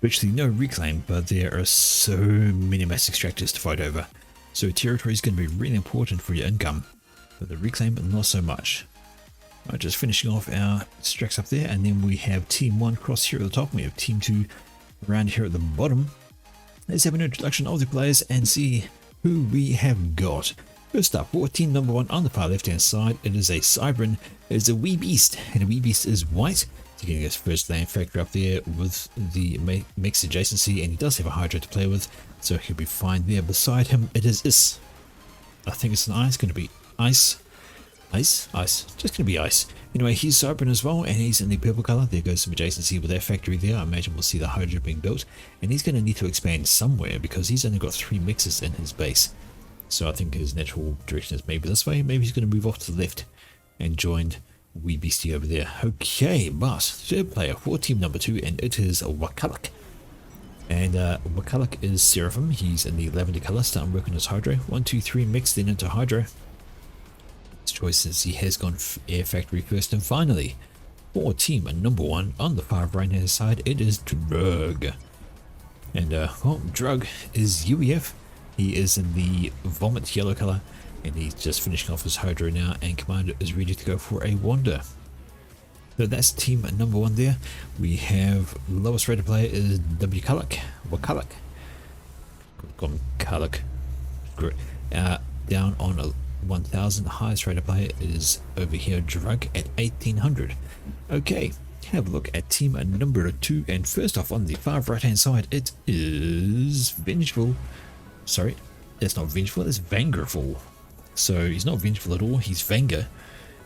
virtually no reclaim, but there are so many mass extractors to fight over. So territory is going to be really important for your income, but the reclaim not so much. Right, just finishing off our extracts up there, and then we have Team 1 across here at the top, and we have Team 2 around here at the bottom. Let's have an introduction of the players and see who we have got. First up, for team number 1 on the far left hand side, it is a Cybran. It is a wee beast, and a wee beast is white. So getting his first land factor up there with the mix adjacency, and he does have a Hydra to play with, so he'll be fine there. Beside him, it is Is. I think it's an ice, going to be ice. Ice? Ice. Just going to be ice. Anyway, he's Cybran as well, and he's in the purple color. There goes some adjacency with that factory there. I imagine we'll see the Hydra being built, and he's going to need to expand somewhere because he's only got 3 mixes in his base. So I think his natural direction is maybe this way. Maybe he's going to move off to the left and join wee beastie over there. Okay, but third player for team number 2, and it is Wakalak. And Wakalak is Seraphim. He's in the lavender color, starting working as Hydra. 1, 2, 3 mix, then into Hydra. His choice since he has gone air factory first. And finally, for team number 1 on the far right hand side, it is Drug. And well, Drug is UEF. He is in the vomit yellow color, and he's just finishing off his Hydra now, and Commander is ready to go for a Wander. So that's team number 1 there. We have lowest rated player is Wakalak. Kalak. Down on 1000. The highest rated player is over here, Drug, at 1800. Okay, have a look at team number 2, and first off on the far right hand side, it is Vengeful. Sorry, that's not Vengeful, it's Vangerful. So he's not Vengeful at all, he's Vanger.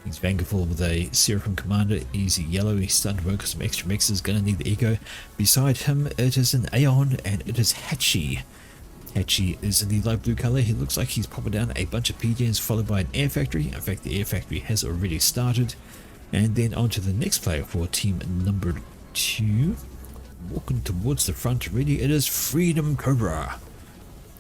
He's Vangerful with a Seraphim Commander. He's yellow, he's starting to work with some extra mixes, gonna need the eco. Beside him, it is an Aeon, and it is Hatchy. Hatchy is in the light blue color. He looks like he's popping down a bunch of PGNs followed by an air factory. In fact, the air factory has already started. And then on to the next player for team number 2. Walking towards the front, really, it is Freedom Cobra.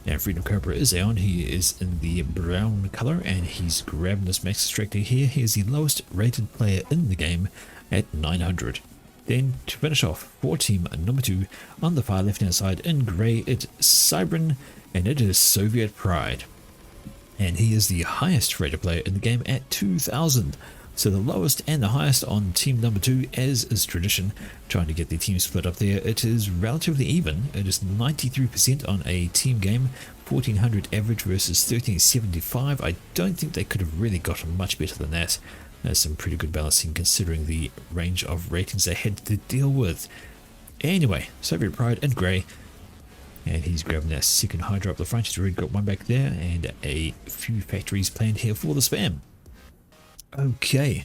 Now, Freedom Cobra is on. He is in the brown color, and he's grabbing this max extractor here. He is the lowest rated player in the game at 900. Then to finish off for team number 2 on the far left hand side in grey, it's Cybran, and it is Soviet Pride. And he is the highest rated player in the game at 2000. So the lowest and the highest on team number 2, as is tradition, trying to get the team split up there. It is relatively even. It is 93% on a team game, 1400 average versus 1375. I don't think they could have really gotten much better than that. That's some pretty good balancing considering the range of ratings they had to deal with. Anyway, Soviet Pride in grey, and he's grabbing that second Hydra up the front. He's already got one back there, and a few factories planned here for the spam. Okay,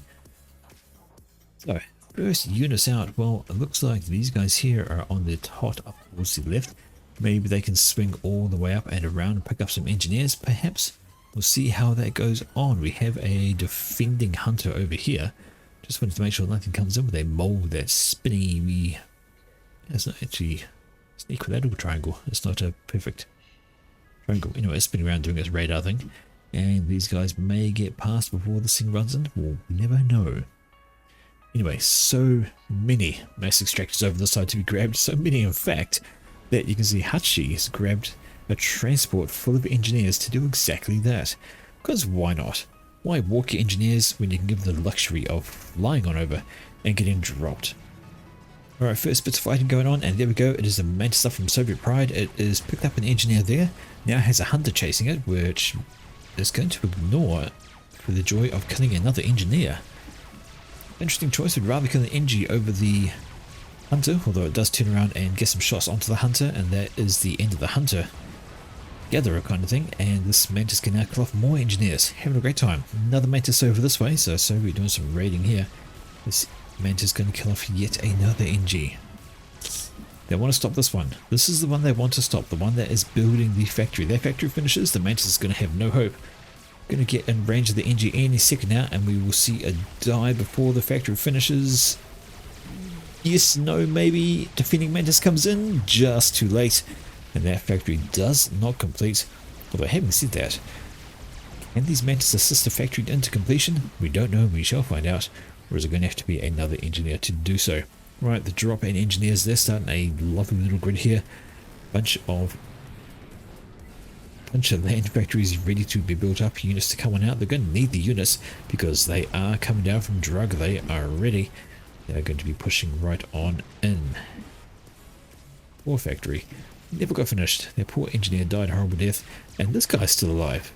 so first units out. Well, it looks like these guys here are on the tot up towards the left. Maybe they can swing all the way up and around and pick up some engineers, perhaps. We'll see how that goes on. We have a defending hunter over here. Just wanted to make sure nothing comes in with a mole that's spinny. It's not actually an equilateral triangle. It's not a perfect triangle. Anyway, it's spinning around doing its radar thing. And these guys may get past before this thing runs in. We'll never know. Anyway, so many mass extractors over this side to be grabbed. So many, in fact, that you can see Hachi has grabbed a transport full of engineers to do exactly that. Because why not? Why walk your engineers when you can give them the luxury of flying on over and getting dropped? Alright, first bits of fighting going on, and there we go. It is the Mantis stuff from Soviet Pride. It is picked up an engineer there. Now has a hunter chasing it, which is going to ignore for the joy of killing another engineer. Interesting choice. Would rather kill an Engie over the hunter, although it does turn around and get some shots onto the hunter, and that is the end of the hunter gatherer kind of thing. And this Mantis can now kill off more engineers. Having a great time. Another Mantis over this way, so we're doing some raiding here. This Mantis is going to kill off yet another Engie. They want to stop this one. This is the one they want to stop, the one that is building the factory. Their factory finishes, the Mantis is going to have no hope. Going to get in range of the Engie any second now, and we will see a die before the factory finishes. Yes, no, maybe. Defending Mantis comes in just too late, and that factory does not complete. Although having said that, can these Mantis assist the factory into completion? We don't know, we shall find out. Or is it going to have to be another engineer to do so? Right, the drop and engineers, they're starting a lovely little grid here. Bunch of land factories ready to be built up, units to come on out. They're going to need the units because they are coming down from drug. They are ready. They're going to be pushing right on in. Poor factory. Never got finished. Their poor engineer died a horrible death. And this guy's still alive.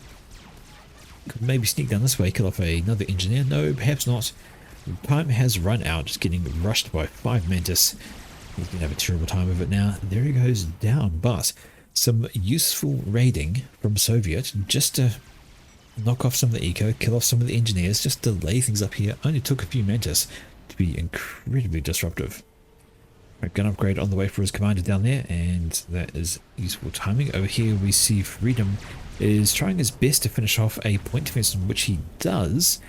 Could maybe sneak down this way, kill off another engineer. No, perhaps not. Time has run out, just getting rushed by 5 Mantis. He's going to have a terrible time of it now. There he goes down, but some useful raiding from Soviet just to knock off some of the eco, kill off some of the engineers, just delay things up here. Only took a few Mantis to be incredibly disruptive. Right, gun upgrade on the way for his commander down there, and that is useful timing. Over here we see Freedom is trying his best to finish off a point defense, which he does,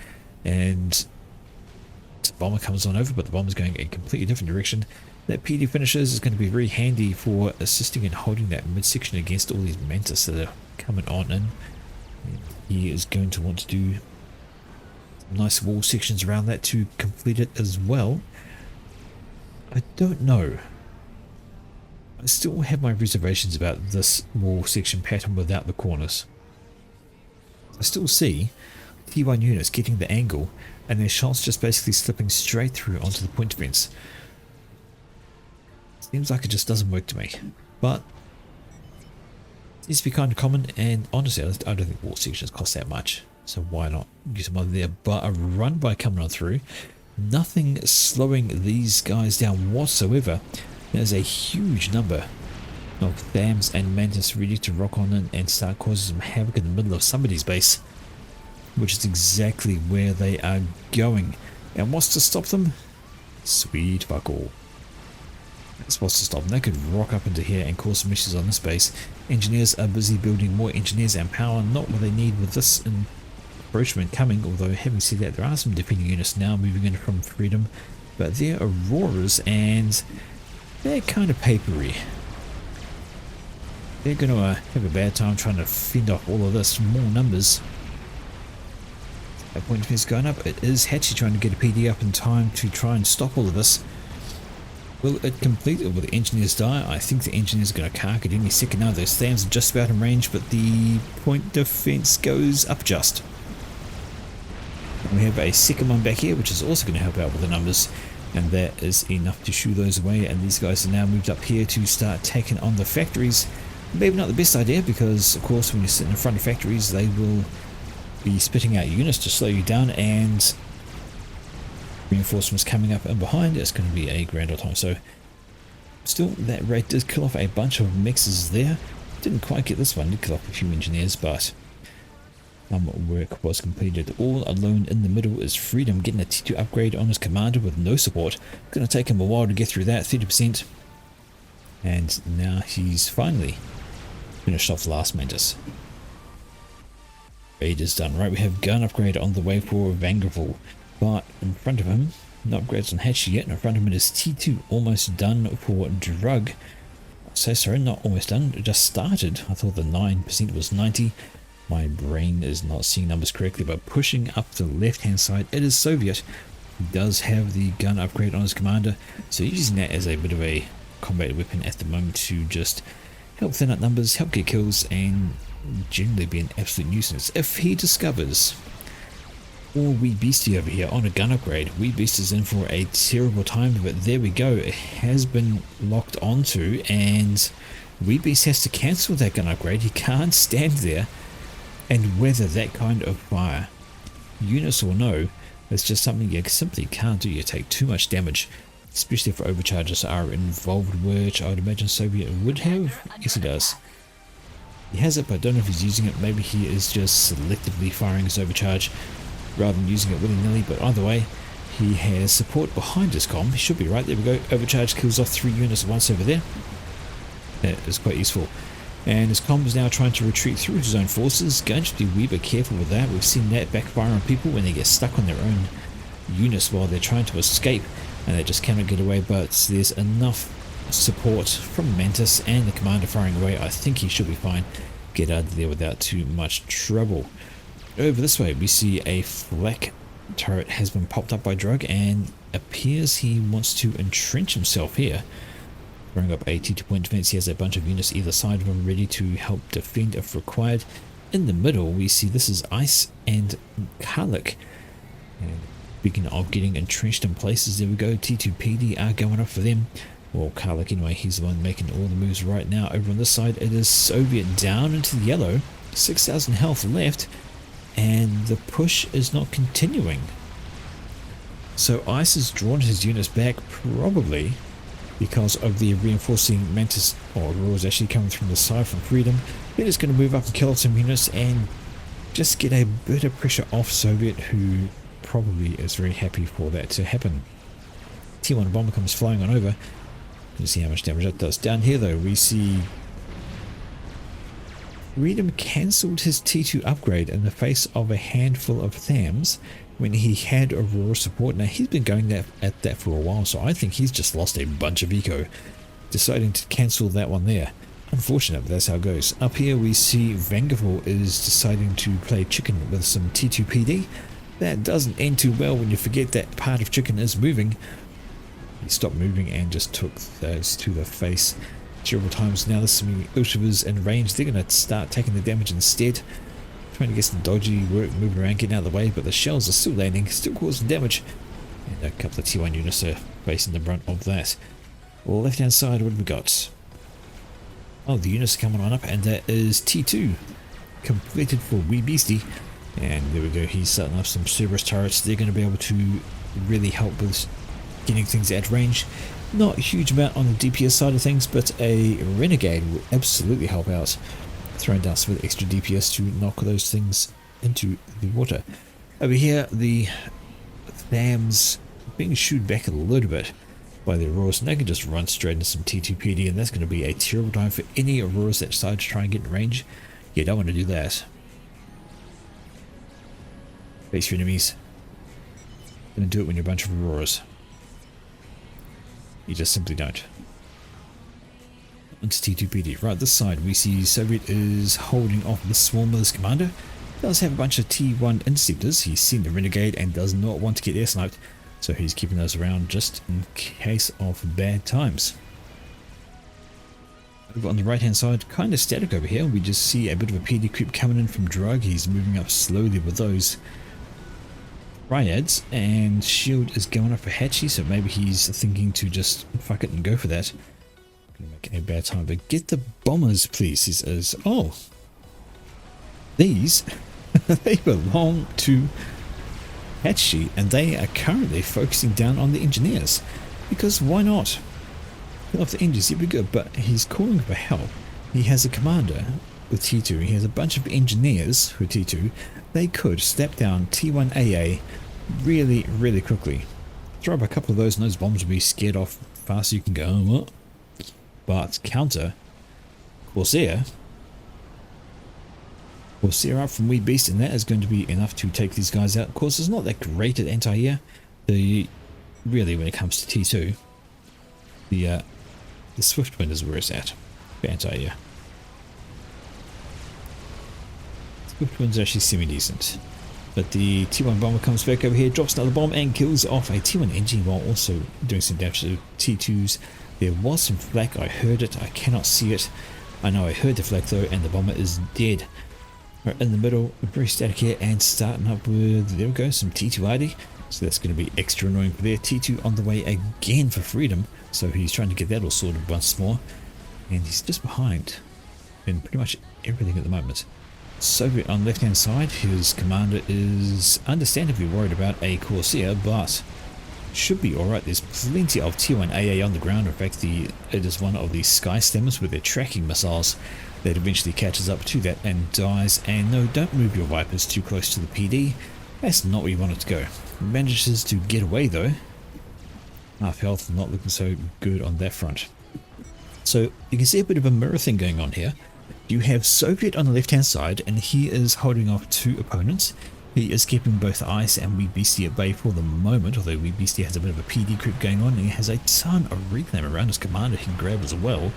and the bomber comes on over, but the bomber's going a completely different direction. That PD finishes is going to be very handy for assisting in holding that midsection against all these Mantis that are coming on in. And he is going to want to do some nice wall sections around that to complete it as well. I don't know. I still have my reservations about this wall section pattern without the corners. I still see T1 units getting the angle and their shots just basically slipping straight through onto the point defense. Seems like it just doesn't work to me, but it needs to be kind of common, and honestly I don't think wall sections cost that much, so why not use them over there. But a run by coming on through, nothing slowing these guys down whatsoever. There's a huge number of Thams and Mantis ready to rock on in and start causing some havoc in the middle of somebody's base, which is exactly where they are going. And what's to stop them? Sweet fuck all. That's what's to stop them. They could rock up into here and cause some issues on this base. Engineers are busy building more engineers and power, not what they need with this encroachment coming, although having said that, there are some defending units now moving in from Freedom, but they're Auroras and they're kind of papery. They're going to have a bad time trying to fend off all of this. More numbers. That point defense going up. It is Hatchie trying to get a PD up in time to try and stop all of this. Will it complete, or will the engineers die? I think the engineers are going to cark at any second now. Those Thams are just about in range, but the point defense goes up just. And we have a second one back here, which is also going to help out with the numbers, and that is enough to shoo those away. And these guys are now moved up here to start taking on the factories. Maybe not the best idea, because of course when you're sitting in front of factories, they will be spitting out units to slow you down, and reinforcements coming up and behind. It's going to be a grand old time. So still, that raid did kill off a bunch of mixes there. Didn't quite get this one, did kill off a few engineers, but work was completed. All alone in the middle is Freedom, getting a T2 upgrade on his commander with no support. Going to take him a while to get through that, 30%. And now he's finally finished off the last Mantis. Raid is done. Right, we have gun upgrade on the way for Vangerville. But in front of him, no upgrades on Hatchie yet. In front of him is T2, almost done for Drug. So sorry, not almost done, it just started. I thought the 9% was 90. My brain is not seeing numbers correctly, but pushing up the left hand side, it is Soviet. He does have the gun upgrade on his commander, so he's using that as a bit of a combat weapon at the moment to just help thin out numbers, help get kills, and generally be an absolute nuisance. If he discovers or Wee Beastie over here on a gun upgrade, Wee Beast is in for a terrible time, but there we go. It has been locked onto, and Wee Beast has to cancel that gun upgrade. He can't stand there and weather that kind of fire. Units or no, it's just something you simply can't do. You take too much damage, especially if overcharges are involved, which I would imagine Soviet would have. Yes, he does. He has it, but I don't know if he's using it. Maybe he is just selectively firing his overcharge rather than using it willy-nilly, but either way, he has support behind his comm. He should be right. There we go. Overcharge kills off 3 units at once over there. That is quite useful. And his comm is now trying to retreat through his own forces. Going to be wee bit careful with that. We've seen that backfire on people when they get stuck on their own units while they're trying to escape, and they just cannot get away. But there's enough support from Mantis and the commander firing away. I think he should be fine. Get out of there without too much trouble. Over this way we see a flak turret has been popped up by Drug and appears he wants to entrench himself here. Throwing up a T2 point defense, he has a bunch of units either side of him ready to help defend if required. In the middle, we see this is Ice and Karlach. And speaking of getting entrenched in places, there we go. T2 PD are going up for them. Well, Karlach anyway, he's the one making all the moves right now. Over on this side, it is Soviet down into the yellow. 6,000 health left. And the push is not continuing. So Ice has drawn his units back probably because of the reinforcing Mantis or Auroras actually coming from the side from Freedom. They're just going to move up and kill some units and just get a bit of pressure off Soviet, who probably is very happy for that to happen. T1 bomber comes flying on over. Let's see how much damage that does. Down here though, we see Freedom cancelled his T2 upgrade in the face of a handful of Thams when he had Aurora support. Now he's been going at that for a while, so I think he's just lost a bunch of eco, deciding to cancel that one there. Unfortunate, but that's how it goes. Up here we see Vengeful is deciding to play chicken with some T2 PD. That doesn't end too well when you forget that part of chicken is moving. He stopped moving and just took those to the face several times. Now this is Ultravas in range. They're going to start taking the damage instead. Trying to get some dodgy work moving around, getting out of the way, but the shells are still landing, still causing damage. And a couple of T1 units are facing the brunt of that. Well, left hand side, what have we got? Oh, the units are coming on up, and that is T2 completed for Wee Beastie. And there we go, he's setting up some Cerberus turrets. They're going to be able to really help with getting things at range. Not a huge amount on the DPS side of things, but a Renegade will absolutely help out, throwing down some of the extra DPS to knock those things into the water. Over here, the Thams being shooed back a little bit by the Auroras, and they can just run straight into some T2 PD, and that's going to be a terrible time for any Auroras that decide to try and get in range. You don't want to do that. Face your enemies. Don't do it when you're a bunch of Auroras. You just simply don't. Into T2 PD. Right, this side we see Soviet is holding off the Swarmer's commander. Does have a bunch of T1 interceptors. He's seen the Renegade and does not want to get air sniped, so he's keeping those around just in case of bad times. Over on the right hand side, kind of static over here. We just see a bit of a PD creep coming in from Drug. He's moving up slowly with those Dryads, and shield is going up for Hatchy, so maybe he's thinking to just fuck it and go for that. Gonna make a bad time, but get the bombers please. He says, oh, these they belong to Hatchy, and they are currently focusing down on the engineers, because why not? Kill off the engineers, he'd be good, but he's calling for help. He has a commander with T2, he has a bunch of engineers with T2. They could step down T1 AA really, really quickly. Throw up a couple of those and those bombs will be scared off fast. You can go, oh, what? But counter Corsair up from Wee Beast, and that is going to be enough to take these guys out. Of course, it's not that great at anti-air. Really, when it comes to T2, the Swift Wind is where it's at for anti-air. Swift Wind's actually semi-decent. But the T1 bomber comes back over here, drops another bomb and kills off a T1 engine while also doing some damage to T2s. There was some flak, I heard it, I cannot see it. I know I heard the flak though, and the bomber is dead. Right in the middle, very static here, and starting up with, there we go, some T2 ID. So that's going to be extra annoying for there. T2 on the way again for freedom, so he's trying to get that all sorted once more. And he's just behind in pretty much everything at the moment. Soviet on the left hand side, his commander is understandably worried about a Corsair, but should be alright. There's plenty of T1 AA on the ground. In fact, it is one of the Sky Stemmers with their tracking missiles that eventually catches up to that and dies. And no, don't move your Vipers too close to the PD. That's not where you want it to go. Manages to get away though. Half health, not looking so good on that front. So you can see a bit of a mirror thing going on here. You have Soviet on the left hand side, and he is holding off two opponents. He is keeping both Ice and Wee Beastie at bay for the moment, although Wee Beastie has a bit of a PD creep going on, and he has a ton of reclaim around his commander he can grab as well.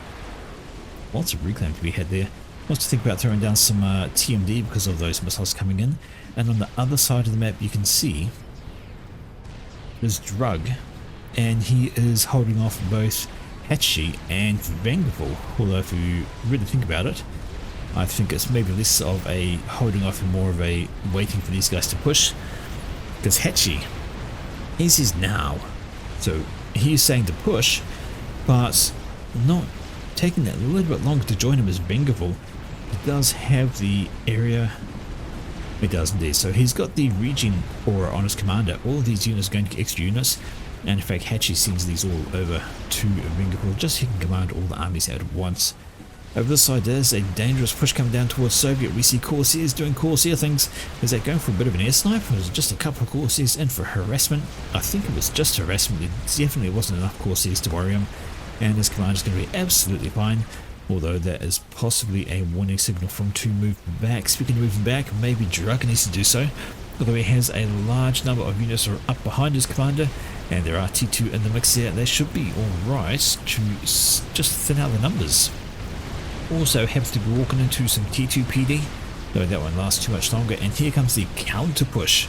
Lots of reclaim to be had there. Wants to think about throwing down some TMD because of those missiles coming in. And on the other side of the map you can see is Drug, and he is holding off both Hatchy and Vanderpool. Although if you really think about it, I think it's maybe less of a holding off and more of a waiting for these guys to push. Because Hatchy, he says now. So he is saying to push, but not taking that a little bit longer to join him as Vanderpool. He does have the area. He does indeed. So he's got the regen aura on his commander. All of these units are going to get extra units. And in fact, Hatchy sends these all over to Vanderpool just so he can command all the armies out at once. Over this side, there's a dangerous push coming down towards Soviet. We see Corsairs doing Corsair things. Is that going for a bit of an air snipe? Or was it just a couple of Corsairs in for harassment? I think it was just harassment. There definitely wasn't enough Corsairs to worry him. And his commander's going to be absolutely fine. Although that is possibly a warning signal from to move back. Speaking of moving back, maybe Drug needs to do so. Although he has a large number of units are up behind his commander. And there are T2 in the mix here. They should be alright to just thin out the numbers. Also happens to be walking into some T2 PD, though that won't last too much longer. And here comes the counter push.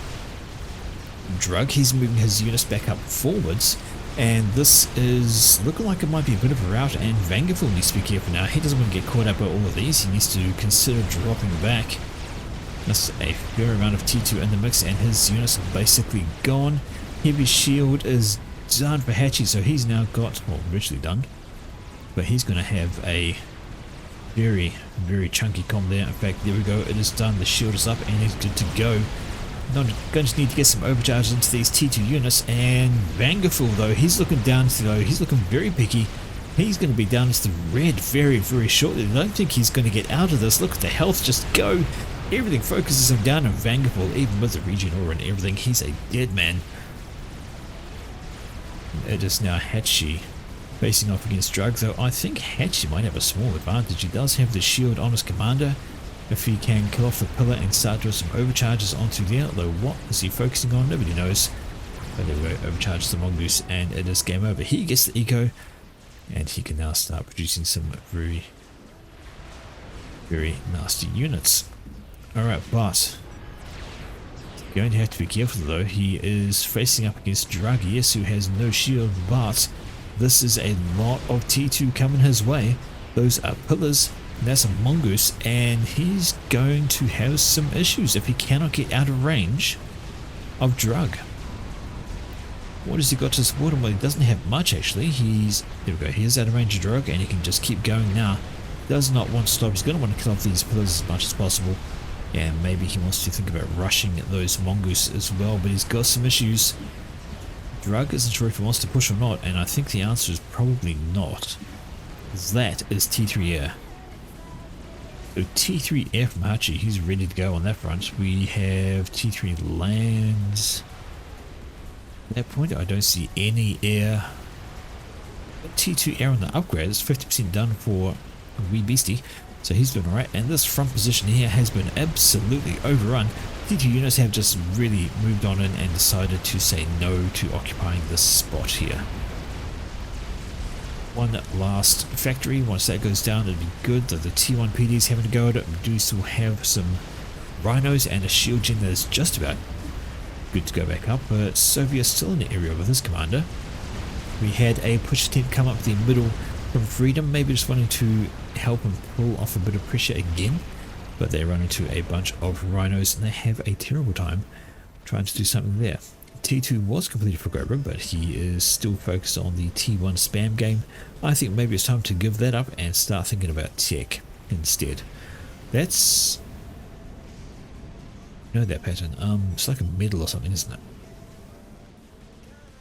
Drug, he's moving his units back up forwards, and this is looking like it might be a bit of a rout, and Vanderpool needs to be careful now. He doesn't want to get caught up by all of these. He needs to consider dropping back. That's a fair amount of T2 in the mix, and his units are basically gone. Heavy shield is done for Hatchy, so he's now got, well, virtually done, but he's going to have a very, very chunky com there. In fact, there we go. It is done. The shield is up and he's good to go. Not going to need to get some overcharges into these T2 units. And Vanderpool, though, he's looking down to though. He's looking very picky. He's going to be down to the red very, very shortly. I don't think he's going to get out of this. Look at the health just go. Everything focuses him down on Vanderpool, even with the regen aura and everything. He's a dead man. It is now Hatchy facing off against Drug, though I think Hatchy might have a small advantage. He does have the shield on his commander. If he can kill off the pillar and start doing some overcharges onto there, although what is he focusing on? Nobody knows. But there we go, overcharge the mongoose, and it is game over. He gets the eco, and he can now start producing some very, very nasty units. Alright, but going to have to be careful though. He is facing up against Drug, yes, who has no shield, but this is a lot of T2 coming his way. Those are pillars, and that's a mongoose, and he's going to have some issues if he cannot get out of range of Drug. What has he got to support him? Well, he doesn't have much actually. There we go, he is out of range of Drug, and he can just keep going now. Does not want to stop. He's going to want to kill off these pillars as much as possible. And maybe he wants to think about rushing those mongoose as well, but he's got some issues. Drug isn't sure if he wants to push or not, and I think the answer is probably not. That is T3 air. So T3 air from Hachi, he's ready to go on that front. We have T3 lands. At that point, I don't see any air. T2 air on the upgrade is 50% done for Wee Beastie, so he's doing alright. And this front position here has been absolutely overrun. T2 units have just really moved on in and decided to say no to occupying this spot here. One last factory, once that goes down it'd be good, though the T1 PD's having to go at it. We do still have some rhinos and a shield gen that is just about good to go back up, but Soviet's still in the area with his commander. We had a push attempt come up the middle from Freedom, maybe just wanting to help him pull off a bit of pressure again, but they run into a bunch of rhinos and they have a terrible time trying to do something there. T2 was completed for Cobra, but he is still focused on the T1 spam game. I think maybe it's time to give that up and start thinking about tech instead. That's... you know that pattern. It's like a medal or something, isn't it?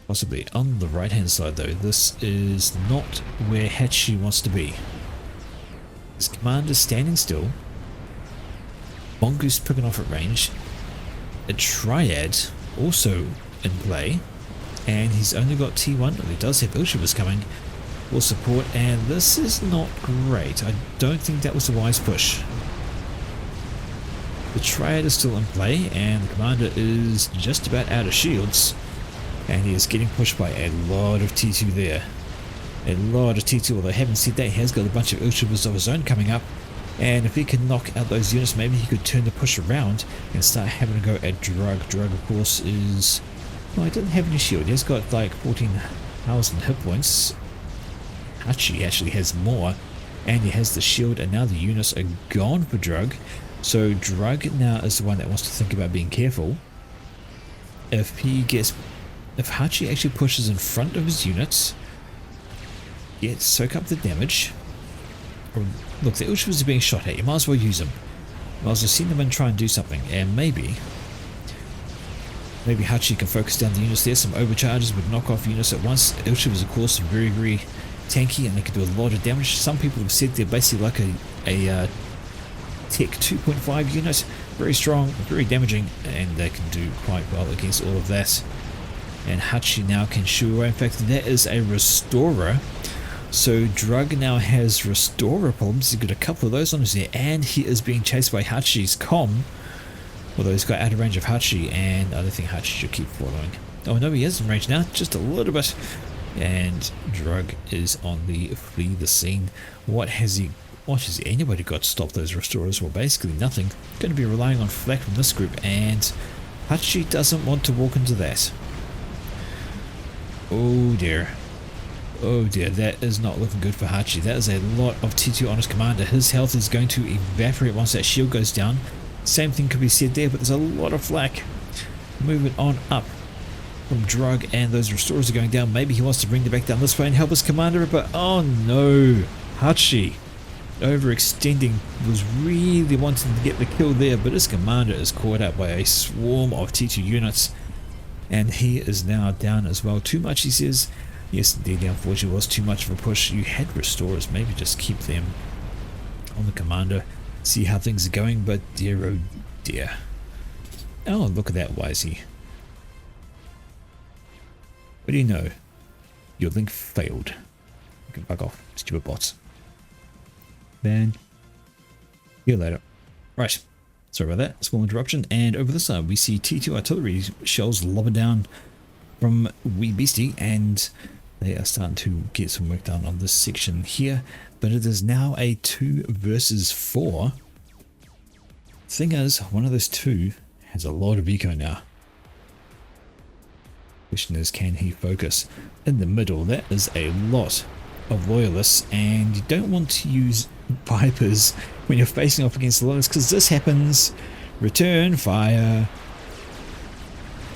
Possibly. On the right hand side though, this is not where Hachi wants to be. His commander's standing still. Mongoose picking off at range. A Triad also in play. And he's only got T1, but he does have Ilshivas coming for support, and this is not great. I don't think that was a wise push. The Triad is still in play, and the commander is just about out of shields. And he is getting pushed by a lot of T2 there. A lot of T2, although having said that, he has got a bunch of Ilshivas of his own coming up. And if he can knock out those units, maybe he could turn the push around and start having to go at Drug. Drug, of course, is Well, he doesn't have any shield. He's got like 14,000 hit points. Hachi actually has more. And he has the shield, and now the units are gone for Drug. So Drug now is the one that wants to think about being careful. If Hachi actually pushes in front of his units, soak up the damage. Look, the Ushwas are being shot at. You might as well use them. Might as well send them in and try and do something. And maybe Hachi can focus down the units there. Some overcharges would knock off units at once. Ushwas, of course, are very, very tanky, and they can do a lot of damage. Some people have said they're basically like a Tech 2.5 unit. Very strong, very damaging, and they can do quite well against all of that. And Hachi now can shoo away. In fact, that is a Restorer. So Drug now has Restorer problems. He's got a couple of those on his there, and he is being chased by Hachi's comm. Although he's got out of range of Hachi, and I don't think Hachi should keep following. Oh no, he is in range now, just a little bit. And Drug is on the flee the scene. What has anybody got to stop those Restorers? Well, basically nothing. Going to be relying on flak from this group, and Hachi doesn't want to walk into that. Oh dear. Oh dear, that is not looking good for Hachi. That is a lot of T2 on his commander. His health is going to evaporate once that shield goes down. Same thing could be said there, but there's a lot of flak. Moving on up from Drug, and those Restorers are going down. Maybe he wants to bring them back down this way and help his commander, but oh no. Hachi, overextending, was really wanting to get the kill there, but his commander is caught up by a swarm of T2 units, and he is now down as well. Too much, he says. Yes, indeed, unfortunately was too much of a push. You had Restorers, maybe just keep them on the commander, see how things are going, but dear oh dear. Oh, look at that, Wisey. What do you know? Your link failed. You can bug off, stupid bots. Then, see you later. Right, sorry about that, small interruption. And over the side, we see T2 artillery shells lobbing down from Wee Beastie, and they are starting to get some work done on this section here. But it is now a 2 versus 4. Thing is, one of those two has a lot of eco now. Question is, can he focus? In the middle, that is a lot of loyalists, and you don't want to use Vipers when you're facing off against loyalists, because this happens. Return fire.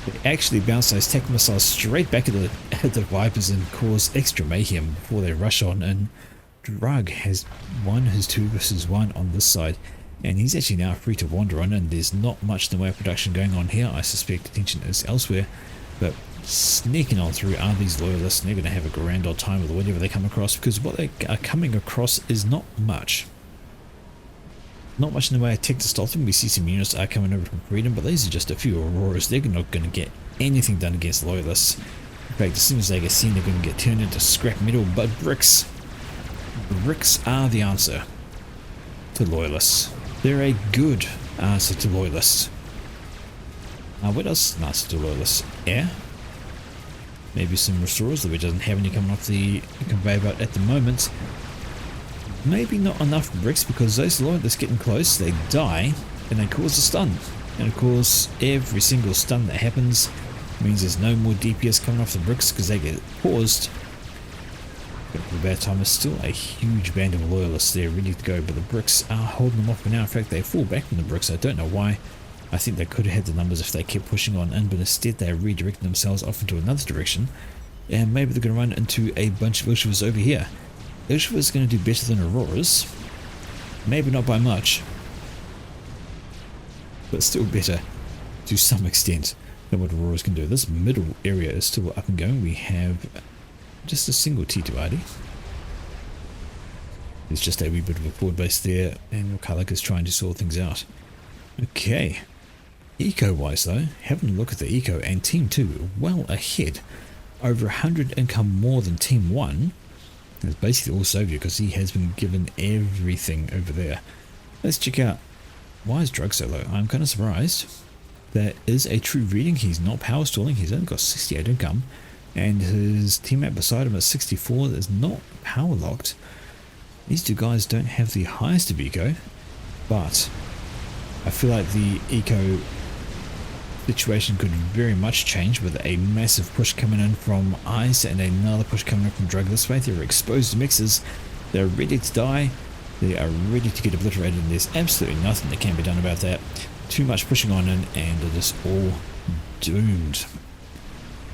They actually bounce those tech missiles straight back at the Vipers and cause extra mayhem before they rush on. And Drug has won his 2 versus 1 on this side, and he's actually now free to wander on, and there's not much in the way of production going on here. I suspect attention is elsewhere, but sneaking on through are these loyalists, and they're going to have a grand old time with whatever they come across, because what they are coming across is not much. Not much in the way of tech to stop them. We see some units are coming over from Freedom, but these are just a few Auroras. They're not going to get anything done against loyalists. In fact, as soon as they get seen, they're going to get turned into scrap metal. But bricks are the answer to loyalists. They're a good answer to loyalists. What else is an answer to loyalists? Air? Maybe some Restorers, though he doesn't have any coming off the conveyor belt at the moment. Maybe not enough bricks, because those loyalists getting close, they die and they cause a stun. And of course, every single stun that happens means there's no more DPS coming off the bricks because they get paused. But for the bad time, there's still a huge band of loyalists there ready to go, but the bricks are holding them off for now. In fact, they fall back from the bricks. I don't know why. I think they could have had the numbers if they kept pushing on in, but instead they're redirecting themselves off into another direction. And maybe they're going to run into a bunch of Ushwas over here. Ushwa is going to do better than Auroras. Maybe not by much, but still better to some extent than what Auroras can do. This middle area is still up and going. We have just a single T2 RD. There's just a wee bit of a forward base there, and Kalak is trying to sort things out. Okay, eco-wise though, having a look at the eco, and Team 2 well ahead. Over 100 income more than Team 1. It's basically all Soviet because he has been given everything over there. Let's check out, why is Drug so low? I'm kind of surprised. That is a true reading. He's not power stalling. He's only got 68 income. And his teammate beside him at 64 is not power locked. These two guys don't have the highest of eco, but I feel like the eco situation could very much change with a massive push coming in from ice and another push coming in from drug this way. They're exposed mixers. They're ready to die. They are ready to get obliterated, and there's absolutely nothing that can be done about that. Too much pushing on in, and it is all doomed.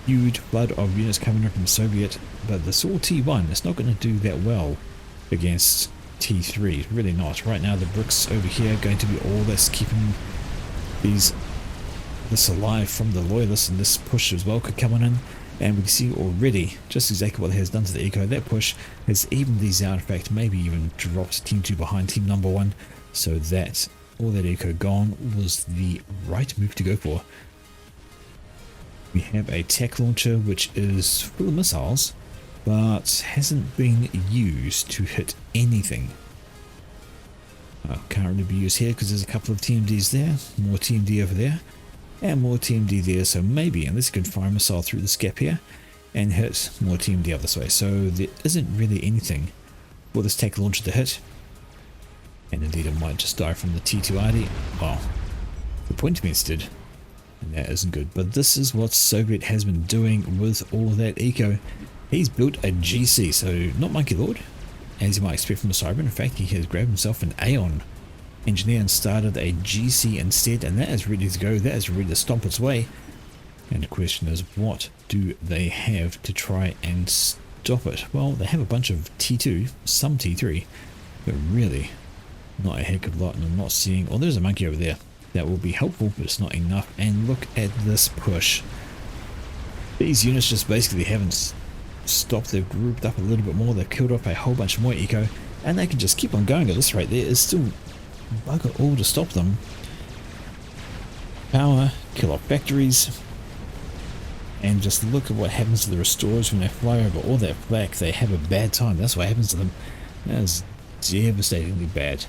Huge flood of units coming in from Soviet, but this all T1, it's not going to do that well against T3, really not. Right now the bricks over here are going to be all that's keeping this alive from the loyalists, and this push as well could come on in, and we can see already just exactly what it has done to the eco. That push has evened these out, in fact maybe even dropped team 2 behind team number 1, so that all that eco gone was the right move to go for. We have a tech launcher which is full of missiles but hasn't been used to hit anything. Can't really be used here because there's a couple of TMDs there, more TMD over there, and more TMD there, so maybe unless you can fire a missile through this gap here and hit more TMD up this way. So there isn't really anything for this tech launcher to hit, and indeed it might just die from the T2RD. Well, the point means did, and that isn't good, but this is what Soviet has been doing with all of that eco. He's built a GC, so not Monkey Lord, as you might expect from a Cyber. In fact, he has grabbed himself an Aeon engineer and started a GC instead, and that is ready to go. That is ready to stomp its way. And the question is, what do they have to try and stop it? Well, they have a bunch of T2, some T3, but really not a heck of a lot, and I'm not seeing... Oh, there's a monkey over there. That will be helpful, but it's not enough. And look at this push. These units just basically haven't stopped. They've grouped up a little bit more. They've killed off a whole bunch more eco, and they can just keep on going at this rate. There is still bugger all to stop them. Power, kill off factories, and just look at what happens to the restorers when they fly over all that flak. They have a bad time. That's what happens to them. That is devastatingly bad.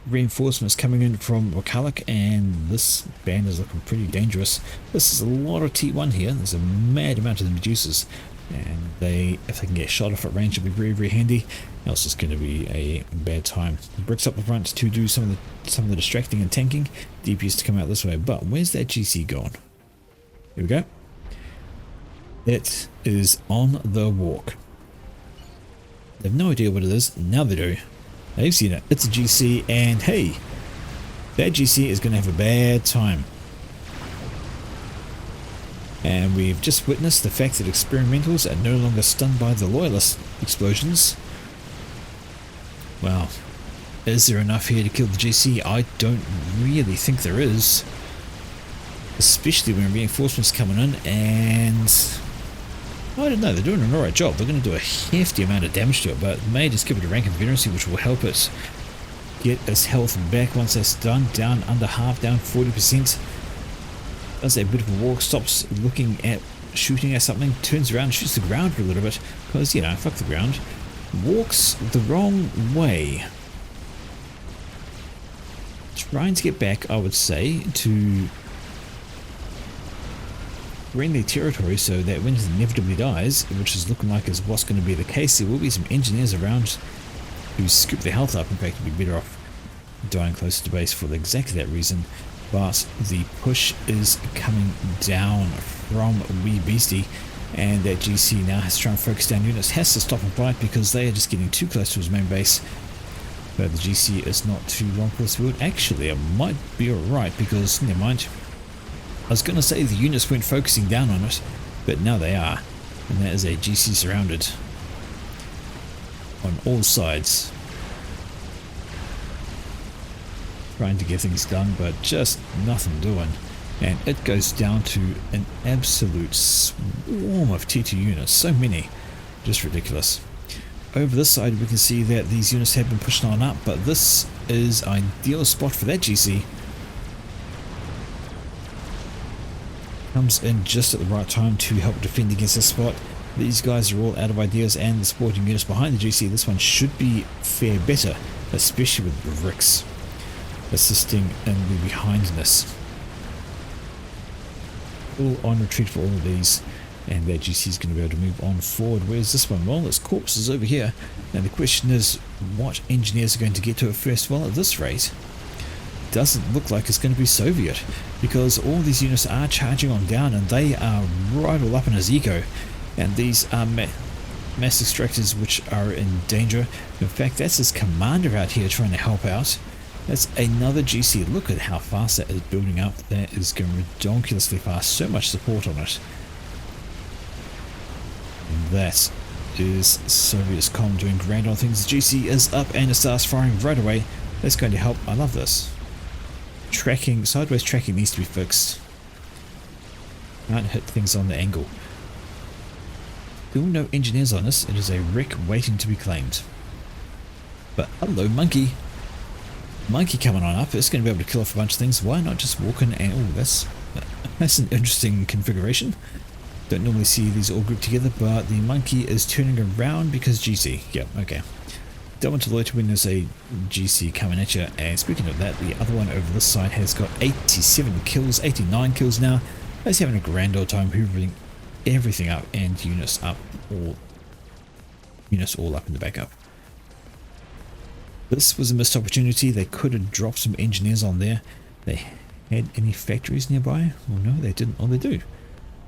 Reinforcements coming in from Wakalik, and this band is looking pretty dangerous. This is a lot of T1 here. There's a mad amount of Medusas, and if they can get shot off at range, it'll be very, very handy. Else it's going to be a bad time. Bricks up the front to do some of the distracting and tanking. DPS to come out this way, but where's that GC gone? Here we go. It is on the walk. They have no idea what it is. Now they do. They've seen it. It's a GC, and hey, that GC is going to have a bad time. And we've just witnessed the fact that experimentals are no longer stunned by the loyalist explosions. Well, is there enough here to kill the GC? I don't really think there is. Especially when reinforcements coming in, and I don't know, they're doing an alright job. They're going to do a hefty amount of damage to it, but may just give it a rank of veterancy, which will help it get its health back once that's done. Down under half, down 40%. Does a bit of a walk, stops looking at shooting at something, turns around, shoots the ground for a little bit, because, you know, fuck the ground. Walks the wrong way. Trying to get back, I would say, to friendly territory so that when it inevitably dies, which is looking like is what's going to be the case, there will be some engineers around who scoop their health up. In fact, you'd be better off dying closer to base for exactly that reason. But the push is coming down from Wee Beastie, and that GC now has to try and focus down units, has to stop and fight because they are just getting too close to his main base. But the GC is not too long for this build. Actually, it might be alright because, never mind. I was going to say the units weren't focusing down on it, but now they are. And that is a GC surrounded on all sides. Trying to get things done, but just nothing doing. And it goes down to an absolute swarm of T2 units. So many. Just ridiculous. Over this side we can see that these units have been pushing on up, but this is an ideal spot for that GC. Comes in just at the right time to help defend against this spot. These guys are all out of ideas, and the supporting units behind the GC, this one should be fare better, especially with the bricks assisting in the behindness. All on retreat for all of these, and that GC is going to be able to move on forward. Where's this one? Well, its corpse is over here. Now the question is, what engineers are going to get to it first? Well, at this rate, doesn't look like it's going to be Soviet, because all these units are charging on down and they are right all up in his eco, and these are mass extractors which are in danger. In fact, that's his commander out here trying to help out. That's another GC. Look at how fast that is building up. That is going ridiculously fast. So much support on it. That is Soviet's comm doing grand on things. GC is up and it starts firing right away. That's going to help. I love this. Tracking, sideways tracking needs to be fixed. Can't hit things on the angle. Still no engineers on this. It is a wreck waiting to be claimed. But hello, monkey. Monkey coming on up. It's going to be able to kill off a bunch of things. Why not just walk in and... oh, that's an interesting configuration. Don't normally see these all grouped together, but the monkey is turning around because GC. Yep, okay. Don't want to loiter when there's a GC coming at you. And speaking of that, the other one over this side has got 87 kills, 89 kills now. He's having a grand old time hoovering everything up and units up, all up in the backup. This was a missed opportunity. They could have dropped some engineers on there. They had any factories nearby? Well, no, they didn't. Oh, they do.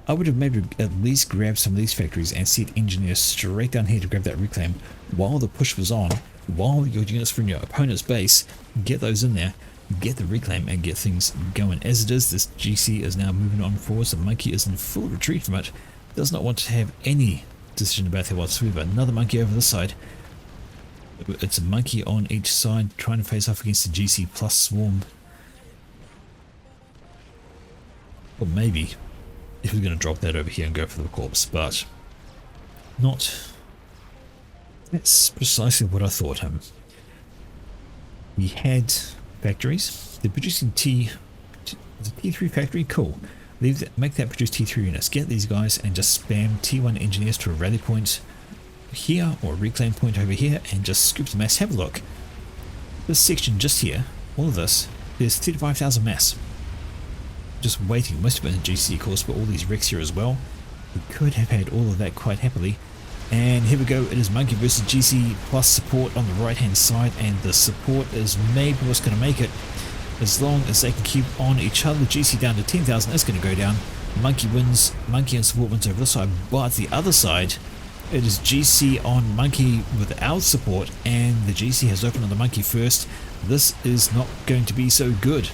I would have maybe at least grabbed some of these factories and sent engineers straight down here to grab that reclaim while the push was on, while your units from your opponent's base, get those in there, get the reclaim and get things going. As it is, this GC is now moving on forward. The monkey is in full retreat from it. Does not want to have any decision about that whatsoever. Another monkey over this side. It's a monkey on each side trying to face off against the GC plus swarm. Or maybe if we're going to drop that over here and go for the corpse, but not. That's precisely what I thought him. He had factories. They're producing the T3 factory. Cool. Leave that, make that produce T3 units. Get these guys and just spam T1 engineers to a rally point here or a reclaim point over here and just scoop the mass. Have a look. This section just here, all of this, there's 35,000 mass. Just waiting. Must have been a GC course, but all these wrecks here as well. We could have had all of that quite happily. And here we go. It is monkey versus GC plus support on the right hand side, and the support is maybe what's going to make it. As long as they can keep on each other. GC down to 10,000 is going to go down. Monkey wins. Monkey and support wins over this side, but the other side, it is GC on monkey without support, and the GC has opened on the monkey first. This is not going to be so good.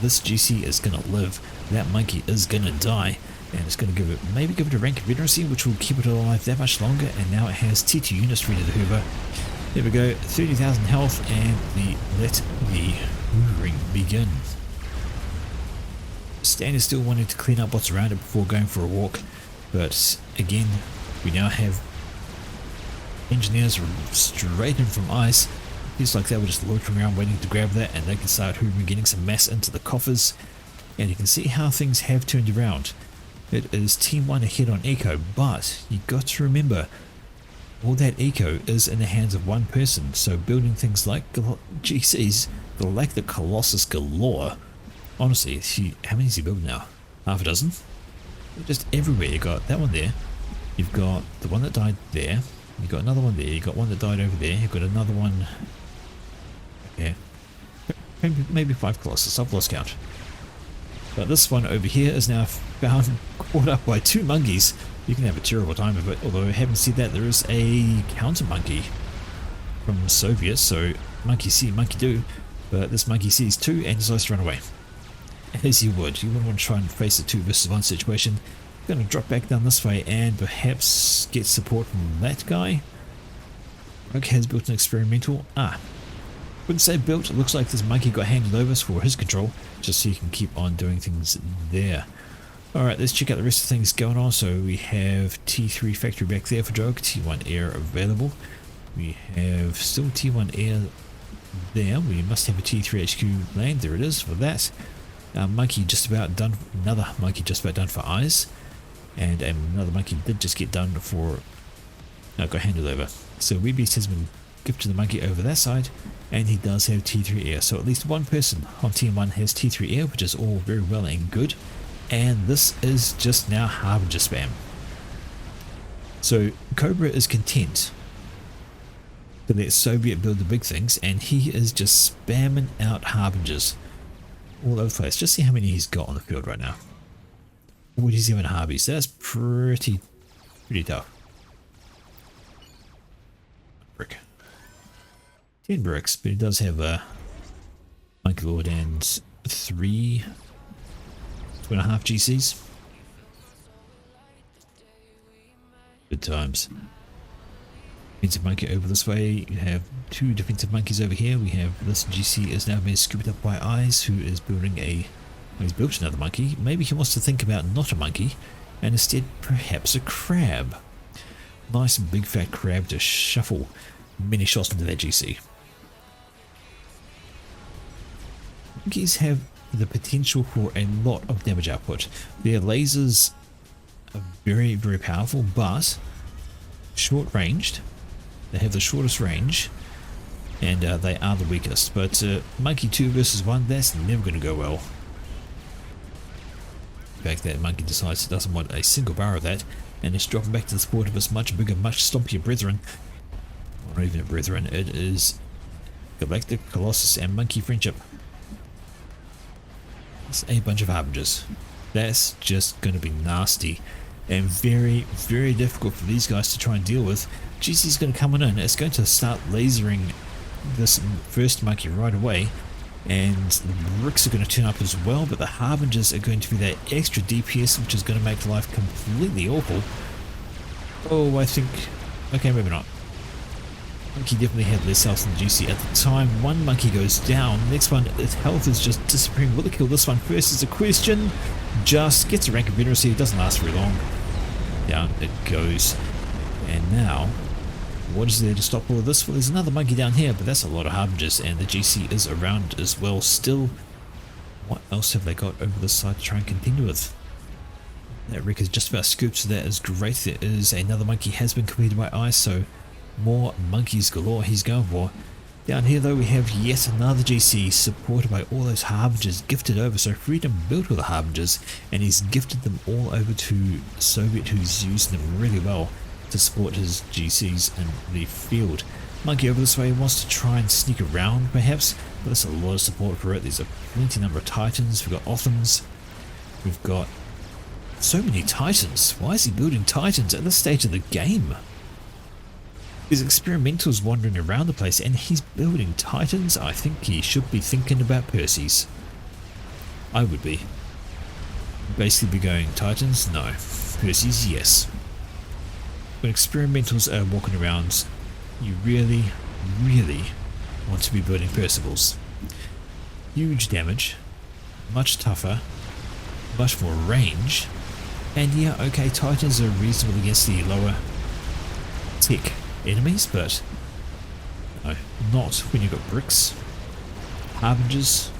This GC is going to live. That monkey is going to die, and it's going to give it, maybe give it a rank of veterancy, which will keep it alive that much longer. And now it has T2 units ready to hoover. There we go, 30,000 health, and let the hoovering begin. Stan is still wanting to clean up what's around it before going for a walk, but again, we now have engineers straight in from ice. Feels like they were just loitering around waiting to grab that, and they can start hoovering, getting some mass into the coffers. And you can see how things have turned around. It is Team 1 ahead on eco, but you got to remember, all that eco is in the hands of one person. So building things like GCs, like the Colossus galore. Honestly, how many is he building now? Half a dozen? Just everywhere. You got that one there. You've got the one that died there. You've got another one there. You've got one that died over there. You've got another one. Yeah. Maybe 5 Colossus. I've lost count. But this one over here is now caught up by 2 monkeys. You can have a terrible time of it. Although, having said that, there is a counter monkey from the Soviets. So, monkey see, monkey do. But this monkey sees 2 and decides to run away. As you would. You wouldn't want to try and face a 2 versus 1 situation. Going to drop back down this way and perhaps get support from that guy. Okay, has built an experimental. Wouldn't say built. It looks like this monkey got handed over for his control, just so you can keep on doing things there. Alright, let's check out the rest of things going on. So we have T3 factory back there for Drog, T1 air available. We have still T1 air there. We must have a T3 HQ land. There it is for that. Monkey just about done. Another monkey just about done for eyes. And another monkey did just get done for... got handed over. So Weebeast has been gifted to the monkey over that side, and he does have T3 air. So at least one person on Team 1 has T3 air, which is all very well and good. And this is just now Harbinger spam. So Cobra is content to let Soviet build the big things, and he is just spamming out Harbingers. all over the place. Just see how many he's got on the field right now. 47 Harveys. That's pretty tough. Brick. 10 bricks, but he does have a Monkey Lord and 2.5 GCs. Good times. Defensive monkey over this way. You have 2 defensive monkeys over here. We have this GC is now being scooped up by Eyes, who is building a... Well, he's built another monkey. Maybe he wants to think about not a monkey, and instead perhaps a crab. Nice big fat crab to shuffle many shots into that GC. Monkeys have the potential for a lot of damage output. Their lasers are very, very powerful, but short ranged. They have the shortest range, and they are the weakest. But monkey 2 versus 1, that's never going to go well. In fact, that monkey decides he doesn't want a single bar of that, and is dropping back to the support of his much bigger, much stompier brethren. Or not even a brethren, it is Galactic Colossus and Monkey Friendship. It's a bunch of harbingers. That's just going to be nasty and very, very difficult for these guys to try and deal with. GC's going to come in, it's going to start lasering this first monkey right away, and the bricks are going to turn up as well, but the harbingers are going to be that extra DPS, which is going to make life completely awful. Oh, I think... okay, maybe not. Monkey definitely had less health than GC at the time. One monkey goes down, next one, its health is just disappearing. Will it kill this one first is a question. Just gets a rank of veneracy, it doesn't last very long. Down it goes. And now, what is there to stop all of this? Well, there's another monkey down here, but that's a lot of harbingers, and the GC is around as well still. What else have they got over this side to try and continue with? That wreck is just about scooped, so that is great. There is another monkey has been completed by Ice, so more monkeys galore he's going for. Down here though we have yet another GC supported by all those harbingers gifted over. So Freedom built all the harbingers and he's gifted them all over to Soviet, who's using them really well to support his GCs in the field. Monkey over this way wants to try and sneak around perhaps, but there's a lot of support for it. There's a plenty number of Titans, we've got Othams, we've got so many Titans. Why is he building Titans at this stage of the game? There's experimentals wandering around the place and he's building Titans. I think he should be thinking about Percy's. I would be. Basically be going Titans? No. Percy's? Yes. When experimentals are walking around, you really, really want to be building Percivals. Huge damage, much tougher, much more range, and yeah, okay, Titans are reasonable against the lower tech enemies, but no, not when you've got bricks, harbingers.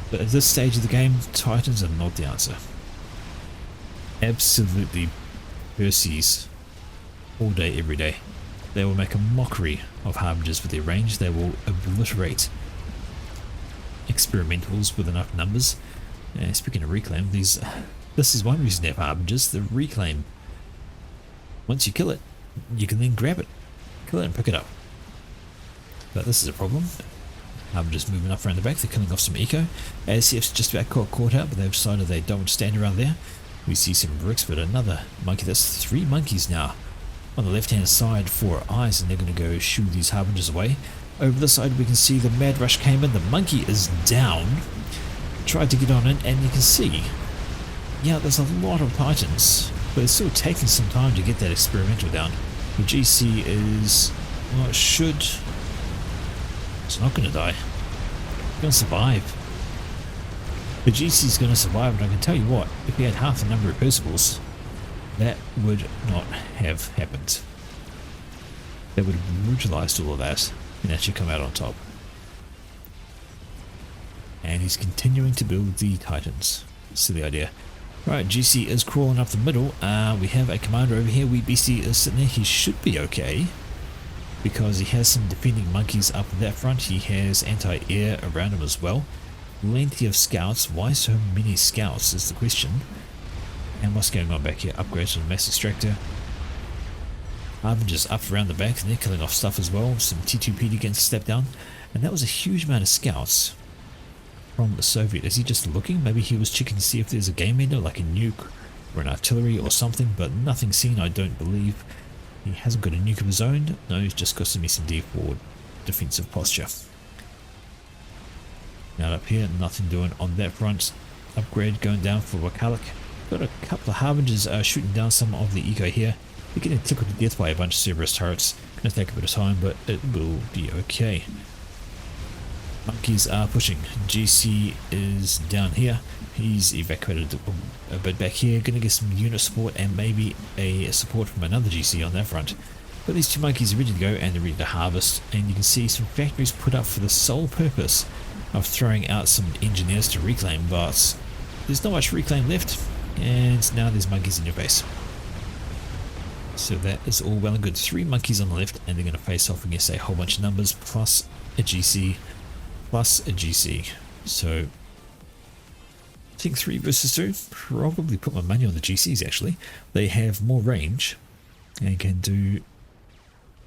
But at this stage of the game, Titans are not the answer. Absolutely Percy's all day, every day. They will make a mockery of harbingers with their range. They will obliterate experimentals with enough numbers. And speaking of reclaim, this is one reason to have harbingers. The reclaim, once you kill it, you can then grab it, kill it and pick it up. But this is a problem. Harbingers moving up around the back, they're killing off some eco. ASCF's just about caught out, but they've decided they don't want to stand around there. We see some bricks, but another monkey. That's 3 monkeys now on the left hand side, 4 eyes, and they're going to go shoo these harbingers away. Over the side we can see the mad rush came in, the monkey is down, tried to get on it, and you can see, yeah, there's a lot of Titans, but it's still taking some time to get that experimental down. The GC is, well, it's not going to die, it's going to survive. The GC is going to survive, and I can tell you what, if he had half the number of Percivals, that would not have happened. They would have brutalized all of that and actually come out on top. And he's continuing to build the Titans. Silly idea. Right, GC is crawling up the middle. We have a commander over here. BC is sitting there. He should be okay, because he has some defending monkeys up that front. He has anti-air around him as well. Plenty of scouts. Why so many scouts is the question. And what's going on back here? Upgrades on the mass extractor. Harbingers up around the back, and they're killing off stuff as well. Some T2PD against step down. And that was a huge amount of scouts. from the Soviet. Is he just looking? Maybe he was checking to see if there's a game ender, like a nuke or an artillery or something, but nothing seen, I don't believe. He hasn't got a nuke of his own. No, he's just got some S&D for defensive posture. Now up here, nothing doing on that front. Upgrade going down for Wakalik. Got a couple of Harbingers shooting down some of the eco here. They're getting tickled to death by a bunch of Cerberus turrets. Gonna take a bit of time, but it will be okay. Monkeys are pushing. GC is down here. He's evacuated a bit back here. Gonna get some unit support and maybe a support from another GC on that front. But these two monkeys are ready to go and they're ready to harvest. And you can see some factories put up for the sole purpose of throwing out some engineers to reclaim, but there's not much reclaim left. And now there's monkeys in your face. So that is all well and good. 3 monkeys on the left, and they're going to face off against a whole bunch of numbers, plus a GC, plus a GC. So I think 3 versus 2. Probably put my money on the GCs actually. They have more range and can do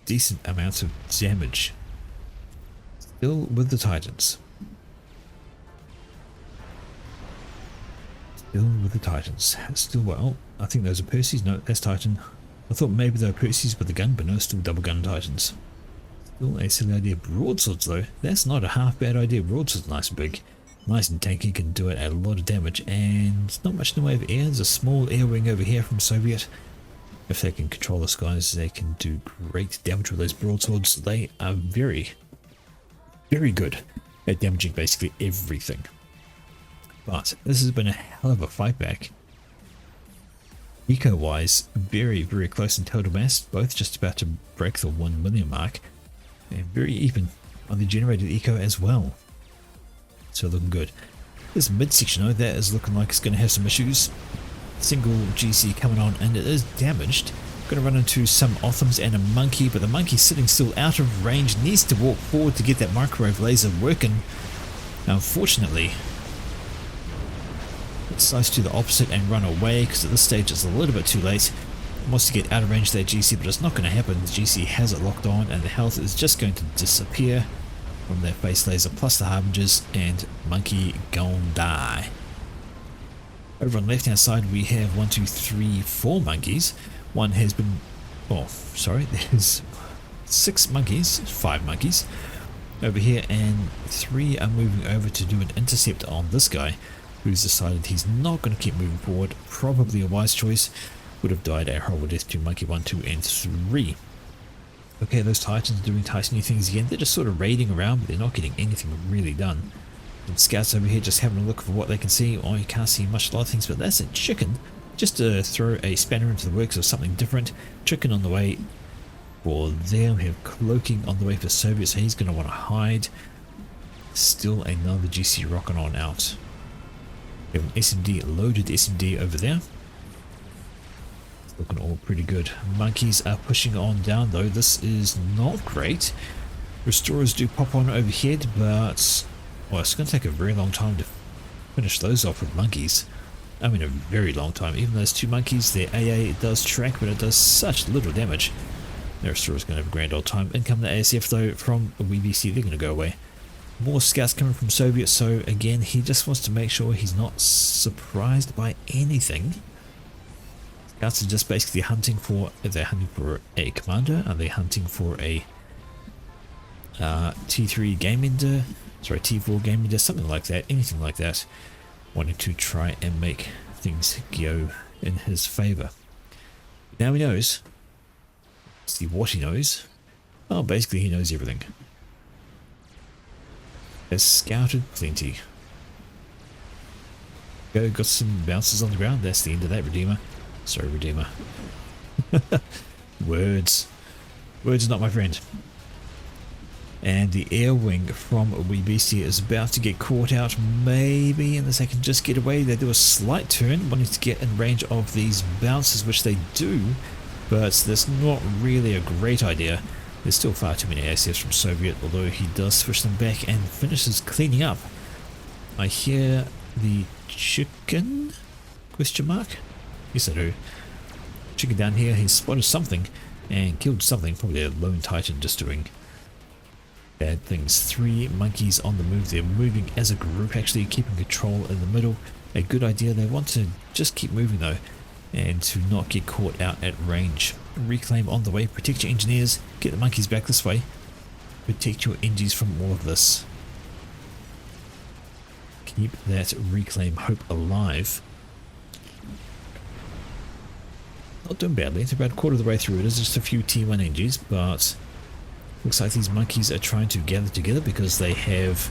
decent amounts of damage. Still with the Titans. Still, well, I think those are Percy's. No, that's Titan. I thought maybe they were Percy's with the gun, but no, still double gun Titans. Still a silly idea. Broadswords though, that's not a half bad idea. Broadswords nice and big, nice and tanky, can do it a lot of damage, and not much in the way of air. There's a small air wing over here from Soviet. If they can control the skies, they can do great damage with those broadswords. They are very, very good at damaging basically everything. But this has been a hell of a fight back. Eco-wise, very, very close in total mass, both just about to break the 1 million mark, and very even on the generated eco as well. So looking good. This midsection though, that is looking like it's going to have some issues. Single GC coming on, and it is damaged. Going to run into some Othams and a monkey, but the monkey sitting still out of range, needs to walk forward to get that microwave laser working. Unfortunately, it decides to do the opposite and run away, because at this stage it's a little bit too late. It wants to get out of range of that GC, but it's not going to happen. The GC has it locked on, and the health is just going to disappear from that base laser, plus the Harbingers, and monkey gon' die. Over on the left hand side we have 1, 2, 3, 4 monkeys. One has been, oh sorry, there's 6 monkeys, 5 monkeys over here, and 3 are moving over to do an intercept on this guy, who's decided he's not going to keep moving forward. Probably a wise choice. Would have died a horrible death to monkey 1, 2, and 3. Okay, those Titans are doing Titany things again. They're just sort of raiding around, but they're not getting anything really done. And scouts over here just having a look for what they can see. Oh, you can't see much of a lot of things, but that's a chicken. Just to throw a spanner into the works of something different. Chicken on the way for them. We have cloaking on the way for Soviet, so he's going to want to hide. Still another GC rocking on out. We have an SMD, loaded SMD over there. Looking all pretty good. Monkeys are pushing on down though. This is not great. Restorers do pop on overhead, but well, it's going to take a very long time to finish those off with monkeys. I mean a very long time. Even those 2 monkeys, their AA does track, but it does such little damage. Their Restorer's going to have a grand old time. In come the ASF though from WBC, they're going to go away. More scouts coming from Soviet, so again he just wants to make sure he's not surprised by anything. Scouts are just basically hunting for, if they're hunting for a commander, are they hunting for a T3 game ender, sorry, T4 game ender, something like that, anything like that, wanting to try and make things go in his favour. Now he knows. See what he knows. Well, basically he knows everything. Has scouted plenty. Got some bounces on the ground. That's the end of that, Redeemer. Sorry, Redeemer. Words. Words are not my friend. And the air wing from WBC is about to get caught out. Maybe in the second just get away. They do a slight turn, wanting to get in range of these bounces, which they do. But that's not really a great idea. There's still far too many ASFs from Soviet, although he does switch them back and finishes cleaning up. I hear the chicken? Question mark? Yes I do. Chicken down here, he's spotted something and killed something, probably a lone Titan just doing Bad things. 3 monkeys on the move. They're moving as a group, actually keeping control in the middle. A good idea. They want to just keep moving though, and to not get caught out at range. Reclaim on the way. Protect your engineers. Get the monkeys back this way. Protect your engies from all of this. Keep that reclaim hope alive. Not doing badly. It's about a quarter of the way through. It is just a few T1 engies, but looks like these monkeys are trying to gather together because they have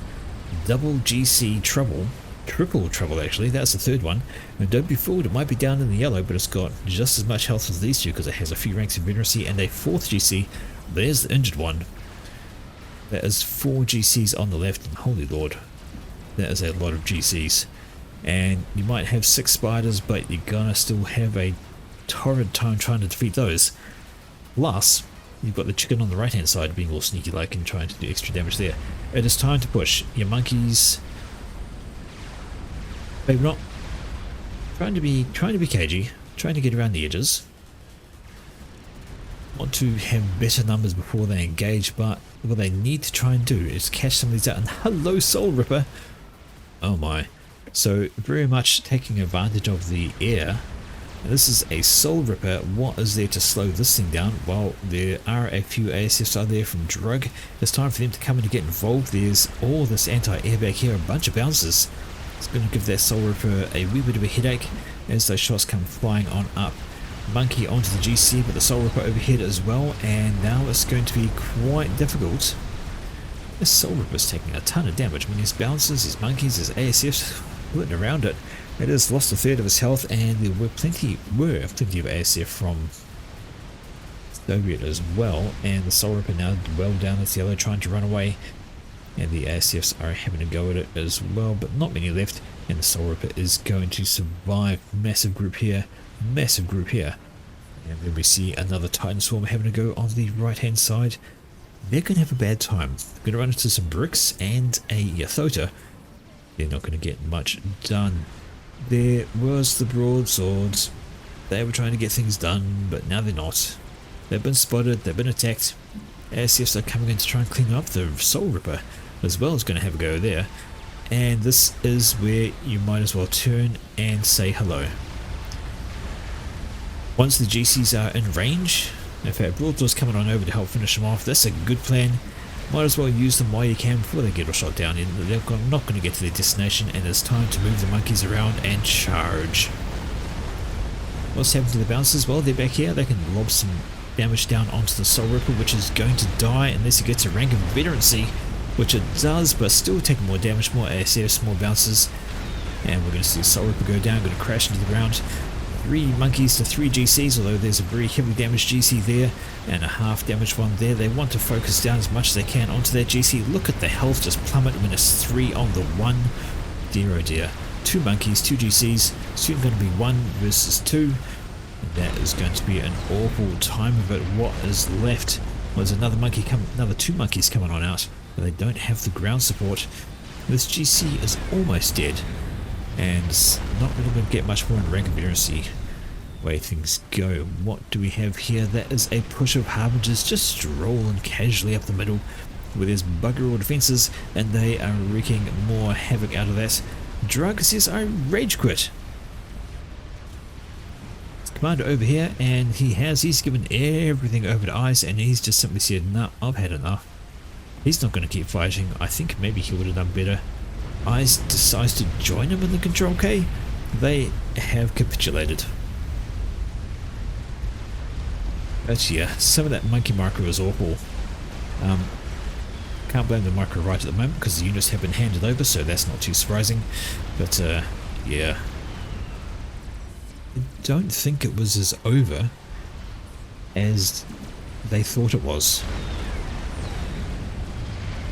double GC trouble. Triple trouble actually, that's the third one. And don't be fooled, it might be down in the yellow, but it's got just as much health as these two because it has a few ranks of veterancy and a 4th GC. There's the injured one. That is 4 GCs on the left, and holy lord, that is a lot of GCs. And you might have 6 spiders, but you're gonna still have a torrid time trying to defeat those. Plus, you've got the chicken on the right hand side being all sneaky like and trying to do extra damage there. It is time to push. Your monkeys, maybe not, trying to be cagey, trying to get around the edges. Want to have better numbers before they engage, but what they need to try and do is catch some of these out. And hello, Soul Ripper. Oh my. So very much taking advantage of the air. Now, this is a Soul Ripper. What is there to slow this thing down? Well, there are a few ASFs out there from Drug. It's time for them to come in and get involved. There's all this anti-airbag here, a bunch of bounces. It's going to give that Soul Ripper a wee bit of a headache as those shots come flying on up. Monkey onto the GC, but the Soul Ripper overhead as well, and now it's going to be quite difficult. This Soul Ripper is taking a ton of damage. I mean, there's bounces, there's monkeys, there's ASFs flitting around it. It has lost a third of its health, and there were plenty of ASF from Soviet as well, and the Soul Ripper now well down its yellow, trying to run away. And the ASFs are having a go at it as well, but not many left, and the Soul Ripper is going to survive. Massive group here, massive group here. And then we see another Titan Swarm having a go on the right hand side. They're going to have a bad time. They're going to run into some bricks and a Yathota. They're not going to get much done. There was the broadswords. They were trying to get things done, but now they're not. They've been spotted, they've been attacked. ASFs are coming in to try and clean up the Soul Ripper as well. Is going to have a go there, and this is where you might as well turn and say hello. Once the GCs are in range, in fact broadswords coming on over to help finish them off, that's a good plan. Might as well use them while you can before they get all shot down. They're not going to get to their destination, and it's time to move the monkeys around and charge. What's happened to the bouncers? Well, they're back here. They can lob some damage down onto the Soul Ripper, which is going to die unless it gets a rank of veterancy, which it does, but still taking more damage, more ASFs, more bounces. And we're going to see Soul Ripper go down, going to crash into the ground. 3 monkeys to 3 GCs, although there's a very heavily damaged GC there and a half damaged one there. They want to focus down as much as they can onto that GC. Look at the health just plummet when it's 3 on the 1. Dear oh dear. 2 monkeys, 2 GCs, soon going to be 1 versus 2. And that is going to be an awful time of it. What is left? Well, there's another 2 monkeys coming on out, but they don't have the ground support. This GC is almost dead, and not really going to get much more in rank of veterancy. Way things go. What do we have here? That is a push of Harbingers just strolling casually up the middle, where there's bugger all defenses, and they are wreaking more havoc out of that. Drug says, I rage quit. Commander over here, and he's given everything over to Ice, and he's just simply said, no, I've had enough. He's not going to keep fighting. I think maybe he would have done better. Ice decides to join him in the Control K. They have capitulated. But yeah, some of that monkey micro is awful. Can't blame the micro right at the moment because the units have been handed over, so that's not too surprising. But yeah, I don't think it was as over as they thought it was.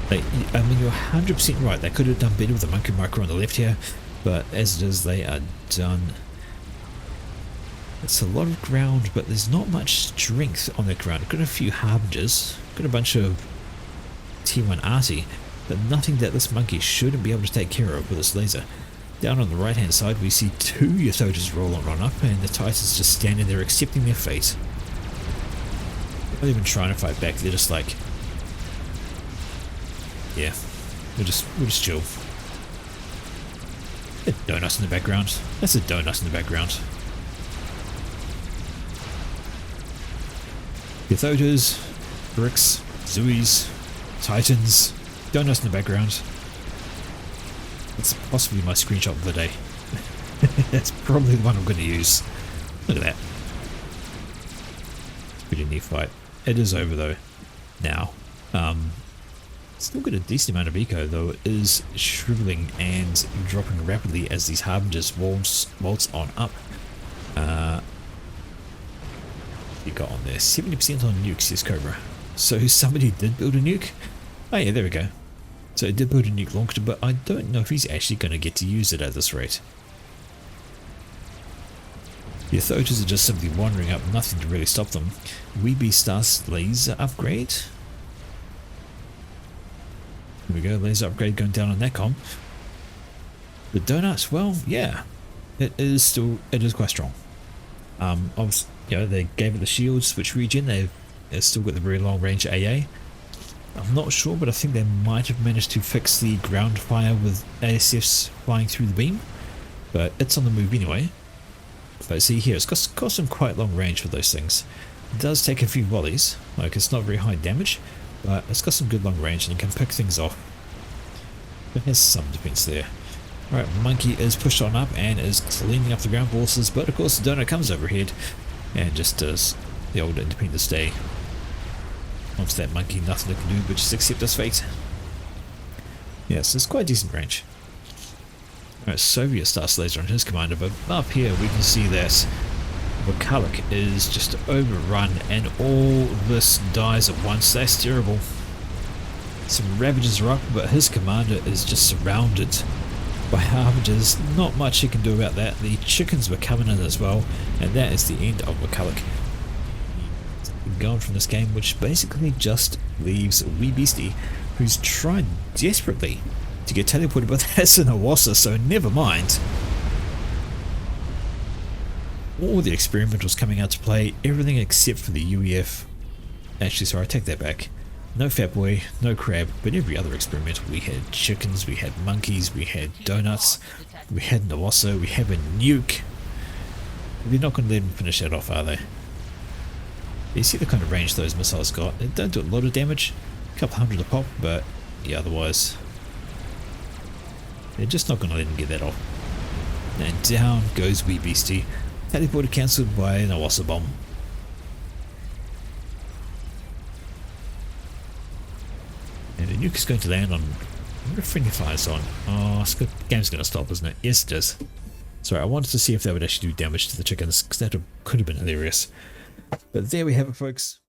I mean, you're 100% right. They could have done better with the monkey micro on the left here, but as it is, they are done. It's a lot of ground, but there's not much strength on that ground. I've got a few Harbingers, got a bunch of T1 arty, but nothing that this monkey shouldn't be able to take care of with its laser. Down on the right hand side we see 2 Yathotas rolling on up, and the Titans just standing there accepting their fate. They're not even trying to fight back, they're just like, Yeah, we'll just chill. A donut in the background. That's a donut in the background. Cathodas, bricks, Zuis, Titans, donuts in the background. That's possibly my screenshot of the day. That's probably the one I'm going to use. Look at that. Pretty neat fight. It is over though. Now. Still got a decent amount of eco, though it is shriveling and dropping rapidly as these harbingers waltz on up. You got on there 70% on nukes, says Cobra. So somebody did build a nuke. Oh yeah, there we go. So it did build a nuke launcher, but I don't know if he's actually going to get to use it at this rate. The authorities are just simply wandering up, nothing to really stop them. Weeby Star's laser upgrade. Here we go, laser upgrade going down on that com. The donuts, well, yeah, it is quite strong. Obviously, you know, they gave it the shield switch regen. They've still got the very long range AA. I'm not sure, but I think they might have managed to fix the ground fire with ASFs flying through the beam. But it's on the move anyway. But see here, it's got some quite long range for those things. It does take a few volleys, like it's not very high damage, but it's got some good long range and you can pick things off. It has some defense there. Alright, Monkey is pushed on up and is cleaning up the ground forces, but of course the donut comes overhead and just does the old Independence Day. Once that Monkey, nothing they can do but just accept his fate. Yes, it's quite a decent range. Alright, Soviet starts laser on his commander, but up here we can see that Vakalik is just overrun and all this dies at once. That's terrible. Some Ravages are up, but his commander is just surrounded by Harbingers. Not much he can do about that. The chickens were coming in as well, and that is the end of Vakalik. Gone from this game, which basically just leaves Wee Beastie, who's tried desperately to get teleported, but that's an Awasa, so never mind. All the experimentals coming out to play, everything except for the UEF. Actually, sorry, I take that back. No Fatboy, no Crab, but every other experimental. We had chickens, we had monkeys, we had donuts, we had an Awasa, we have a nuke. They're not going to let them finish that off, are they? You see the kind of range those missiles got. They don't do a lot of damage, a couple hundred a pop, but yeah, otherwise they're just not going to let them get that off. And down goes Wee Beastie, teleported cancelled by an Awasa bomb. And the nuke is going to land on. I wonder if friendly fire's on. Oh, the game's going to stop, isn't it? Yes, it is. Sorry, I wanted to see if that would actually do damage to the chickens, because that could have been hilarious. But there we have it, folks.